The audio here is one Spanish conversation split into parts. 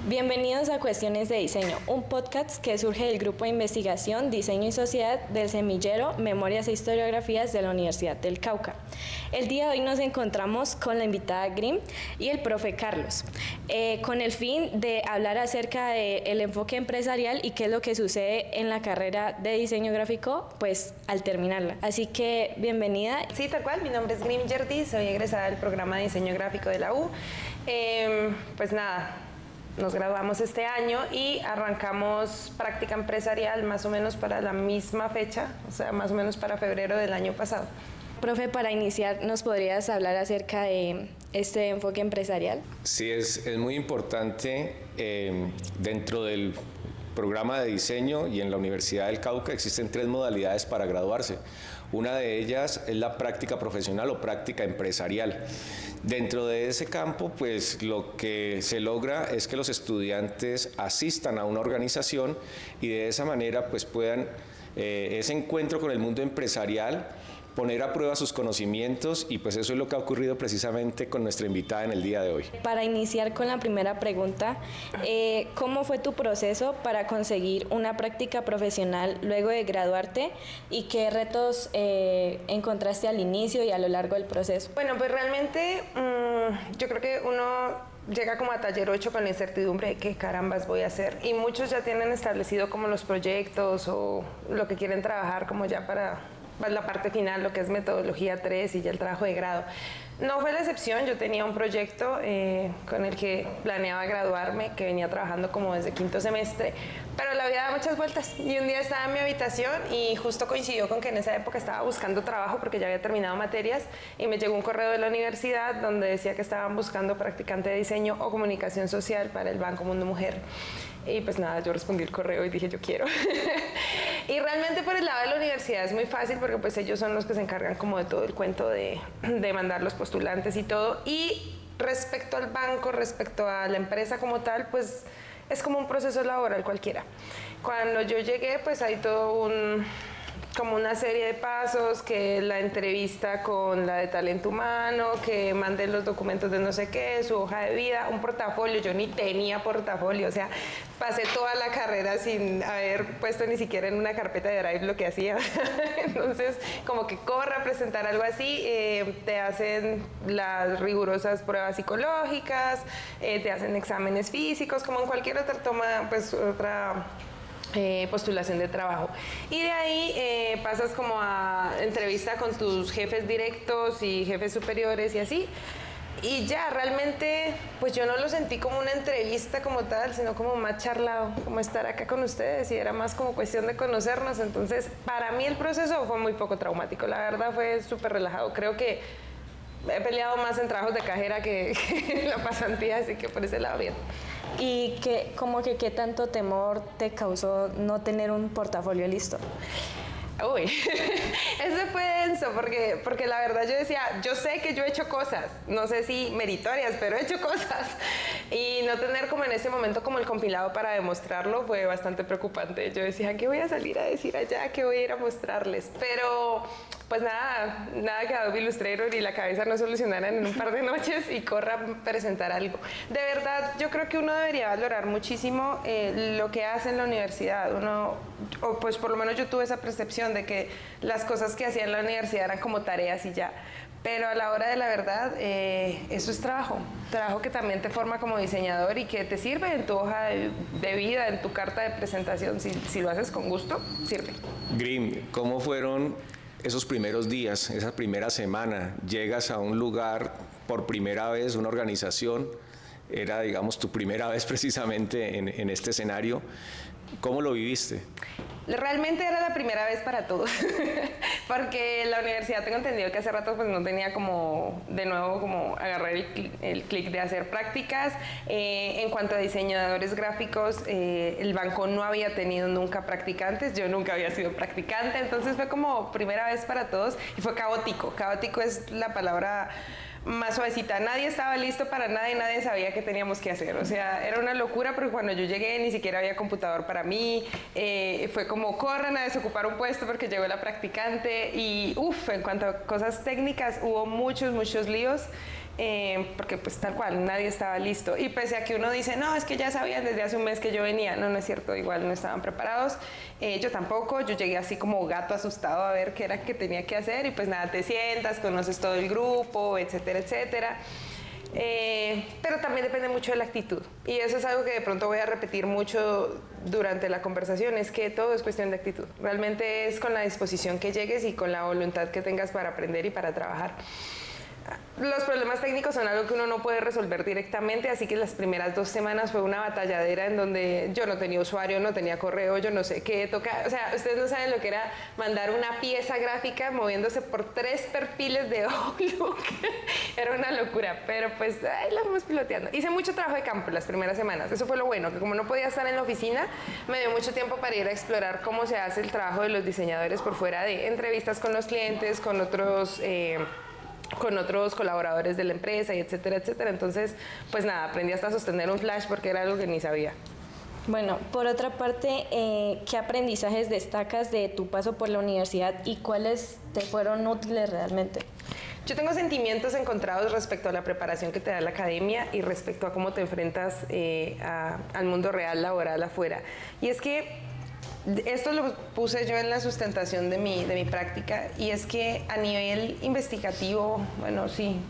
Bienvenidos a Cuestiones de Diseño, un podcast que surge del Grupo de Investigación, Diseño y Sociedad del Semillero Memorias e Historiografías de la Universidad del Cauca. El día de hoy nos encontramos con la invitada Grim y el profe Carlos, con el fin de hablar acerca del enfoque empresarial y qué es lo que sucede en la carrera de diseño gráfico, pues al terminarla. Así que, bienvenida. Sí, tal cual, mi nombre es Grim Yerdi, soy egresada del programa de diseño gráfico de la U. Pues nada, nos graduamos este año y arrancamos práctica empresarial más o menos para la misma fecha, o sea, más o menos para febrero del año pasado. Profe, para iniciar, ¿nos podrías hablar acerca de este enfoque empresarial? Sí, es muy importante. Dentro del programa de diseño y en la Universidad del Cauca existen 3 modalidades para graduarse. Una de ellas es la práctica profesional o práctica empresarial. Dentro de ese campo, pues lo que se logra es que los estudiantes asistan a una organización y de esa manera pues puedan ese encuentro con el mundo empresarial, poner a prueba sus conocimientos, y pues eso es lo que ha ocurrido precisamente con nuestra invitada en el día de hoy. Para iniciar con la primera pregunta, ¿cómo fue tu proceso para conseguir una práctica profesional luego de graduarte y qué retos encontraste al inicio y a lo largo del proceso? Bueno, pues realmente yo creo que uno llega como a taller 8 con la incertidumbre de qué carambas voy a hacer, y muchos ya tienen establecido como los proyectos o lo que quieren trabajar como ya para la parte final, lo que es metodología 3 y ya el trabajo de grado. No fue la excepción, yo tenía un proyecto con el que planeaba graduarme, que venía trabajando como desde quinto semestre, pero la vida da muchas vueltas, y un día estaba en mi habitación y justo coincidió con que en esa época estaba buscando trabajo porque ya había terminado materias, y me llegó un correo de la universidad donde decía que estaban buscando practicante de diseño o comunicación social para el Banco Mundo Mujer. Y pues nada, yo respondí el correo y dije yo quiero. Y realmente por el lado de la universidad es muy fácil porque pues ellos son los que se encargan como de todo el cuento de mandar los postulantes y todo. Y respecto al banco, respecto a la empresa como tal, pues es como un proceso laboral cualquiera. Cuando yo llegué, pues hay todo como una serie de pasos, que la entrevista con la de talento humano, que mande los documentos de no sé qué, su hoja de vida, un portafolio. Yo ni tenía portafolio, o sea, pasé toda la carrera sin haber puesto ni siquiera en una carpeta de Drive lo que hacía. Entonces, como que corra a presentar algo así, te hacen las rigurosas pruebas psicológicas, te hacen exámenes físicos, como en cualquier otra toma, pues otra postulación de trabajo, y de ahí pasas como a entrevista con tus jefes directos y jefes superiores y así, y ya realmente pues yo no lo sentí como una entrevista como tal, sino como más charlado, como estar acá con ustedes, y era más como cuestión de conocernos. Entonces para mí el proceso fue muy poco traumático, la verdad fue súper relajado. Creo que he peleado más en trabajos de cajera que en la pasantía, así que por ese lado bien. ¿Y qué tanto temor te causó no tener un portafolio listo? Uy, eso fue denso, porque la verdad yo decía, yo sé que yo he hecho cosas, no sé si meritorias, pero he hecho cosas, y no tener como en ese momento como el compilado para demostrarlo fue bastante preocupante. Yo decía, ¿qué voy a salir a decir allá? ¿Qué voy a ir a mostrarles? Pero pues nada que Adobe Illustrator y la cabeza no solucionaran en un par de noches y corra a presentar algo. De verdad, yo creo que uno debería valorar muchísimo lo que hace en la universidad. O pues por lo menos yo tuve esa percepción de que las cosas que hacía en la universidad eran como tareas y ya. Pero a la hora de la verdad, eso es trabajo que también te forma como diseñador y que te sirve en tu hoja de vida, en tu carta de presentación. Si lo haces con gusto, sirve. Grim, ¿cómo fueron esos primeros días, esa primera semana? Llegas a un lugar por primera vez, una organización, era, digamos, tu primera vez precisamente en este escenario. ¿Cómo lo viviste? Realmente era la primera vez para todos, porque la universidad, tengo entendido que hace rato pues no tenía como, de nuevo, como agarrar el clic de hacer prácticas. En cuanto a diseñadores gráficos, el banco no había tenido nunca practicantes, yo nunca había sido practicante, entonces fue como primera vez para todos, y fue caótico. Caótico es la palabra más suavecita. Nadie estaba listo para nada y nadie sabía qué teníamos que hacer. O sea, era una locura porque cuando yo llegué ni siquiera había computador para mí. Fue como corran a desocupar un puesto porque llegó la practicante y en cuanto a cosas técnicas hubo muchos líos porque pues tal cual, nadie estaba listo. Y pese a que uno dice, no, es que ya sabían desde hace un mes que yo venía, no, no es cierto, igual no estaban preparados. Yo tampoco, yo llegué así como gato asustado a ver qué era que tenía que hacer y pues nada, te sientas, conoces todo el grupo, etcétera, etcétera. Pero también depende mucho de la actitud y eso es algo que de pronto voy a repetir mucho durante la conversación, es que todo es cuestión de actitud, realmente es con la disposición que llegues y con la voluntad que tengas para aprender y para trabajar. Los problemas técnicos son algo que uno no puede resolver directamente, así que las primeras 2 semanas fue una batalladera en donde yo no tenía usuario, no tenía correo, yo no sé qué tocar. O sea, ustedes no saben lo que era mandar una pieza gráfica moviéndose por 3 perfiles de Outlook. Era una locura, pero pues ahí la fuimos piloteando. Hice mucho trabajo de campo las primeras semanas, eso fue lo bueno, que como no podía estar en la oficina, me dio mucho tiempo para ir a explorar cómo se hace el trabajo de los diseñadores por fuera de entrevistas con los clientes, con otros colaboradores de la empresa y etcétera, etcétera. Entonces, pues nada, aprendí hasta a sostener un flash porque era algo que ni sabía. Bueno, por otra parte, ¿qué aprendizajes destacas de tu paso por la universidad y cuáles te fueron útiles realmente? Yo tengo sentimientos encontrados respecto a la preparación que te da la academia y respecto a cómo te enfrentas al mundo real laboral afuera. Y es que esto lo puse yo en la sustentación de mi práctica y es que a nivel investigativo, bueno, sí,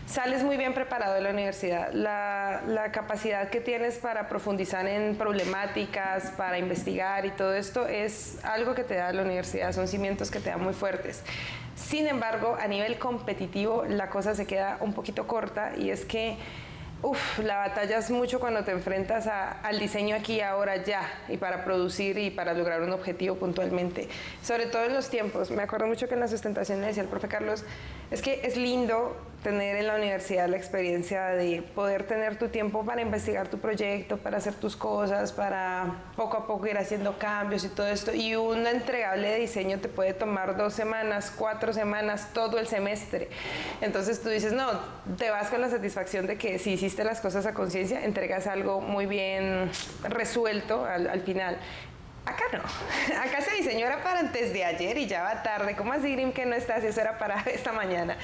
sales muy bien preparado de la universidad. La capacidad que tienes para profundizar en problemáticas, para investigar y todo esto es algo que te da la universidad, son cimientos que te dan muy fuertes. Sin embargo, a nivel competitivo la cosa se queda un poquito corta y es que la batalla es mucho cuando te enfrentas al diseño aquí, ahora, ya, y para producir y para lograr un objetivo puntualmente. Sobre todo en los tiempos. Me acuerdo mucho que en la sustentación le decía al profe Carlos, es que es lindo tener en la universidad la experiencia de poder tener tu tiempo para investigar tu proyecto, para hacer tus cosas, para poco a poco ir haciendo cambios y todo esto. Y un entregable de diseño te puede tomar 2 semanas, 4 semanas, todo el semestre. Entonces tú dices, no, te vas con la satisfacción de que si hiciste las cosas a conciencia, entregas algo muy bien resuelto al final. Acá no, acá se diseñó era para antes de ayer y ya va tarde. ¿Cómo así, Grim, que no estás? Eso era para esta mañana.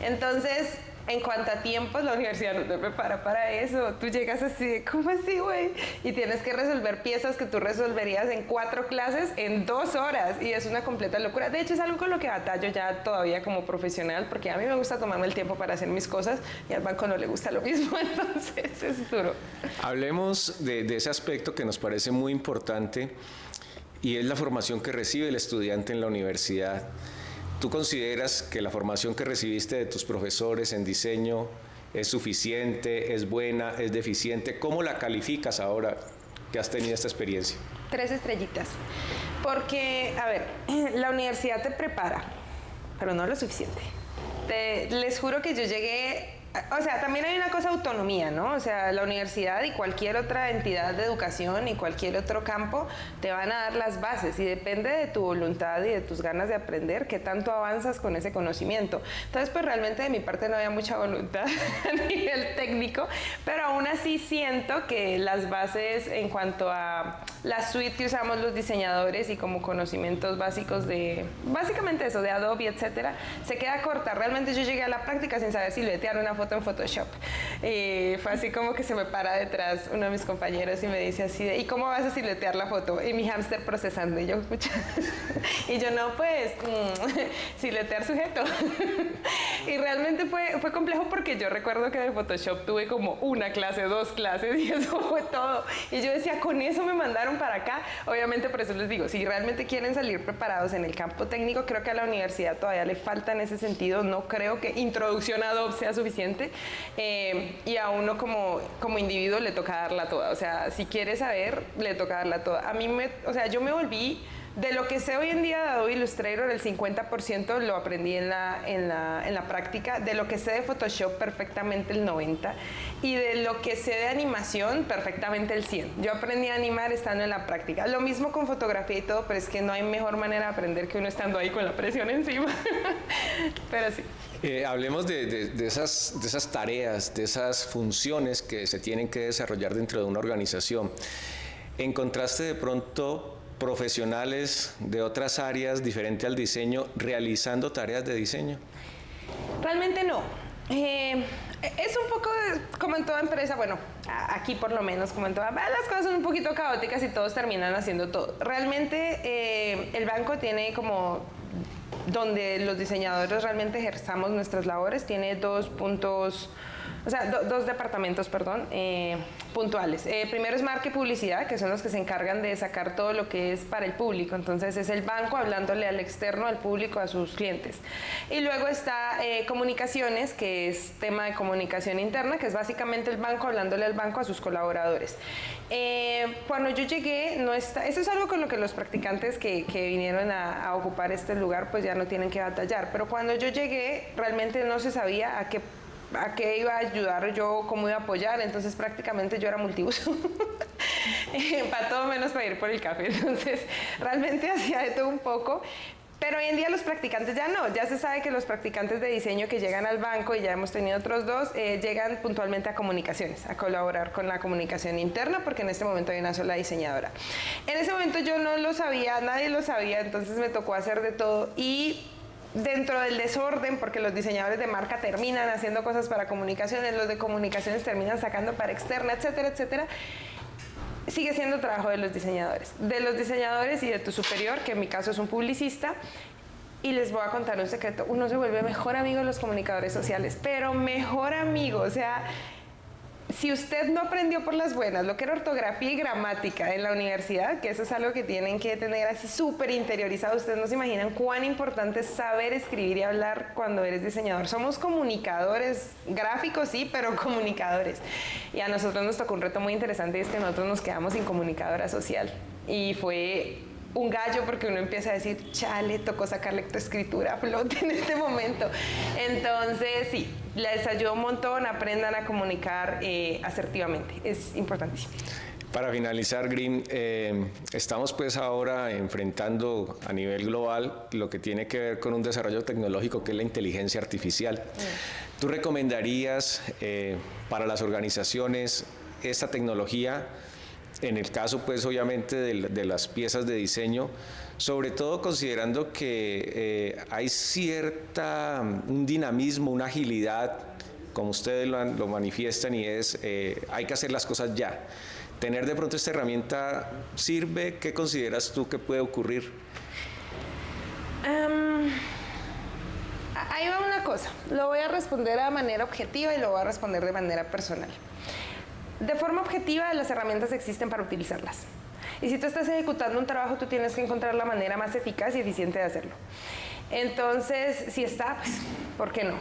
Entonces, en cuanto a tiempos, la universidad no te prepara para eso. Tú llegas así de, ¿cómo así, güey? Y tienes que resolver piezas que tú resolverías en 4 clases en 2 horas. Y es una completa locura. De hecho, es algo con lo que batallo ya todavía como profesional, porque a mí me gusta tomarme el tiempo para hacer mis cosas y al banco no le gusta lo mismo, entonces es duro. Hablemos de ese aspecto que nos parece muy importante y es la formación que recibe el estudiante en la universidad. ¿Tú consideras que la formación que recibiste de tus profesores en diseño es suficiente, es buena, es deficiente? ¿Cómo la calificas ahora que has tenido esta experiencia? 3 estrellitas. Porque, a ver, la universidad te prepara, pero no lo suficiente. Les juro que yo llegué... O sea, también hay una cosa autonomía, ¿no? O sea, la universidad y cualquier otra entidad de educación y cualquier otro campo te van a dar las bases y depende de tu voluntad y de tus ganas de aprender qué tanto avanzas con ese conocimiento. Entonces, pues realmente de mi parte no había mucha voluntad a nivel técnico, pero aún así siento que las bases en cuanto a la suite que usamos los diseñadores y como conocimientos básicos de, básicamente eso, de Adobe, etcétera, se queda corta. Realmente yo llegué a la práctica sin saber siluetear una foto en Photoshop. Y fue así como que se me para detrás uno de mis compañeros y me dice así de, ¿y cómo vas a siluetear la foto? Y mi hámster procesando. Y yo, escucha. Y yo, no, pues, siluetear sujeto. Y realmente fue complejo porque yo recuerdo que de Photoshop tuve como 1 clase, 2 clases y eso fue todo. Y yo decía, con eso me mandaron para acá. Obviamente por eso les digo, si realmente quieren salir preparados en el campo técnico, creo que a la universidad todavía le falta en ese sentido. No creo que introducción a Adobe sea suficiente. Y a uno como individuo le toca darla toda. O sea, si quiere saber, le toca darla toda. Yo me volví... De lo que sé hoy en día de Adobe Illustrator, el 50% lo aprendí en la práctica. De lo que sé de Photoshop, perfectamente el 90%. Y de lo que sé de animación, perfectamente el 100%. Yo aprendí a animar estando en la práctica. Lo mismo con fotografía y todo, pero es que no hay mejor manera de aprender que uno estando ahí con la presión encima. Pero sí. Hablemos de esas tareas, de esas funciones que se tienen que desarrollar dentro de una organización. ¿Encontraste de pronto profesionales de otras áreas diferente al diseño realizando tareas de diseño? Realmente no. Es un poco como en toda empresa, bueno, aquí por lo menos, como en todas, las cosas son un poquito caóticas y todos terminan haciendo todo. Realmente el banco tiene como, donde los diseñadores realmente ejerzamos nuestras labores, tiene dos puntos, o sea, dos departamentos, perdón, puntuales. Primero es marca y publicidad, que son los que se encargan de sacar todo lo que es para el público. Entonces es el banco hablándole al externo, al público, a sus clientes. Y luego está comunicaciones, que es tema de comunicación interna, que es básicamente el banco hablándole al banco a sus colaboradores. Cuando yo llegué, eso es algo con lo que los practicantes que vinieron a ocupar este lugar, pues ya no tienen que batallar. Pero cuando yo llegué, realmente no se sabía a qué iba a ayudar yo, cómo iba a apoyar, entonces prácticamente yo era multiuso, para todo menos para ir por el café, entonces realmente hacía de todo un poco, pero hoy en día los practicantes ya no, ya se sabe que los practicantes de diseño que llegan al banco, y ya hemos tenido otros dos, llegan puntualmente a comunicaciones, a colaborar con la comunicación interna, porque en este momento hay una sola diseñadora. En ese momento yo no lo sabía, nadie lo sabía, entonces me tocó hacer de todo, y dentro del desorden, porque los diseñadores de marca terminan haciendo cosas para comunicaciones, los de comunicaciones terminan sacando para externa, etcétera, etcétera, sigue siendo trabajo de los diseñadores y de tu superior, que en mi caso es un publicista. Y les voy a contar un secreto, uno se vuelve mejor amigo de los comunicadores sociales, pero mejor amigo, o sea, si usted no aprendió por las buenas lo que era ortografía y gramática en la universidad, que eso es algo que tienen que tener así súper interiorizado, ustedes no se imaginan cuán importante es saber escribir y hablar cuando eres diseñador. Somos comunicadores, gráficos sí, pero comunicadores. Y a nosotros nos tocó un reto muy interesante, y es que nosotros nos quedamos sin comunicadora social. Y fue un gallo, porque uno empieza a decir, chale, tocó sacar lectoescritura a flote en este momento. Entonces, sí, les ayuda un montón, aprendan a comunicar asertivamente, es importantísimo. Para finalizar, Grim, estamos pues ahora enfrentando a nivel global lo que tiene que ver con un desarrollo tecnológico que es la inteligencia artificial. ¿Tú recomendarías para las organizaciones esta tecnología? En el caso, pues, obviamente, de las piezas de diseño, sobre todo considerando que hay un dinamismo, una agilidad, como ustedes lo manifiestan, y hay que hacer las cosas ya. ¿Tener de pronto esta herramienta sirve? ¿Qué consideras tú que puede ocurrir? Ahí va una cosa, lo voy a responder de manera objetiva y lo voy a responder de manera personal. De forma objetiva, las herramientas existen para utilizarlas. Y si tú estás ejecutando un trabajo, tú tienes que encontrar la manera más eficaz y eficiente de hacerlo. Entonces, si está, pues, ¿por qué no?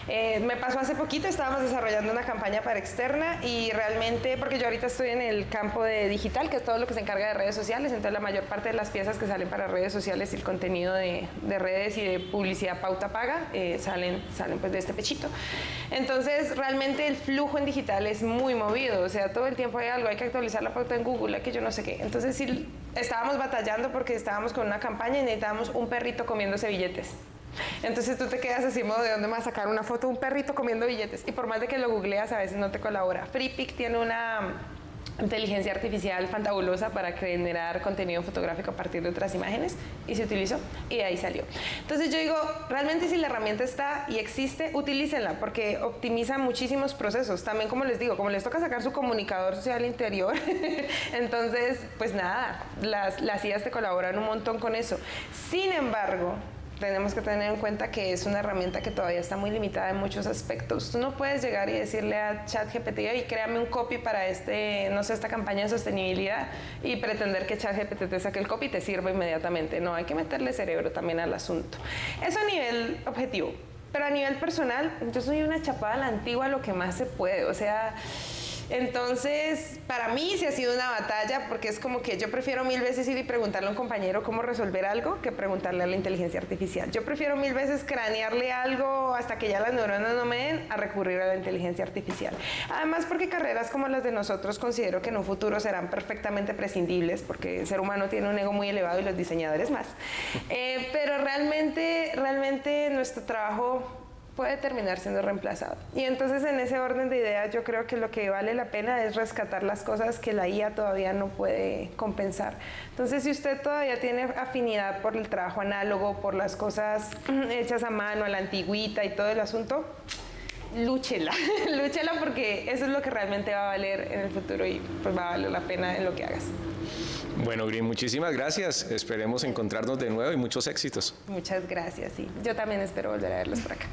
Me pasó hace poquito, estábamos desarrollando una campaña para externa, y realmente, porque yo ahorita estoy en el campo de digital, que es todo lo que se encarga de redes sociales, entonces la mayor parte de las piezas que salen para redes sociales y el contenido de redes y de publicidad pauta paga salen pues de este pechito. Entonces, realmente el flujo en digital es muy movido, o sea, todo el tiempo hay algo, hay que actualizar la pauta en Google, hay que yo no sé qué. Entonces, sí, estábamos batallando porque estábamos con una campaña y necesitábamos un perrito comiéndose billetes. Entonces tú te quedas así, modo, ¿de dónde me vas a sacar una foto de un perrito comiendo billetes? Y por más de que lo googleas, a veces no te colabora. FreePic tiene una inteligencia artificial fantabulosa para generar contenido fotográfico a partir de otras imágenes, y se utilizó y de ahí salió. Entonces yo digo, realmente si la herramienta está y existe, utilícenla, porque optimiza muchísimos procesos. También, como les digo, como les toca sacar su comunicador social interior, entonces pues nada, las IAs te colaboran un montón con eso. Sin embargo, tenemos que tener en cuenta que es una herramienta que todavía está muy limitada en muchos aspectos. Tú no puedes llegar y decirle a ChatGPT, y créame un copy para esta campaña de sostenibilidad, y pretender que ChatGPT te saque el copy y te sirva inmediatamente. No, hay que meterle cerebro también al asunto. Eso a nivel objetivo. Pero a nivel personal, yo soy una chapada a la antigua lo que más se puede. O sea, entonces, para mí sí ha sido una batalla, porque es como que yo prefiero mil veces ir y preguntarle a un compañero cómo resolver algo que preguntarle a la inteligencia artificial. Yo prefiero mil veces cranearle algo hasta que ya las neuronas no me den, a recurrir a la inteligencia artificial. Además, porque carreras como las de nosotros considero que en un futuro serán perfectamente prescindibles, porque el ser humano tiene un ego muy elevado y los diseñadores más. Pero realmente nuestro trabajo puede terminar siendo reemplazado. Y entonces, en ese orden de ideas, yo creo que lo que vale la pena es rescatar las cosas que la IA todavía no puede compensar. Entonces, si usted todavía tiene afinidad por el trabajo análogo, por las cosas hechas a mano, a la antigüita y todo el asunto, lúchela, lúchela porque eso es lo que realmente va a valer en el futuro y pues va a valer la pena en lo que hagas. Bueno, Green, muchísimas gracias. Esperemos encontrarnos de nuevo y muchos éxitos. Muchas gracias, sí. Yo también espero volver a verlos por acá.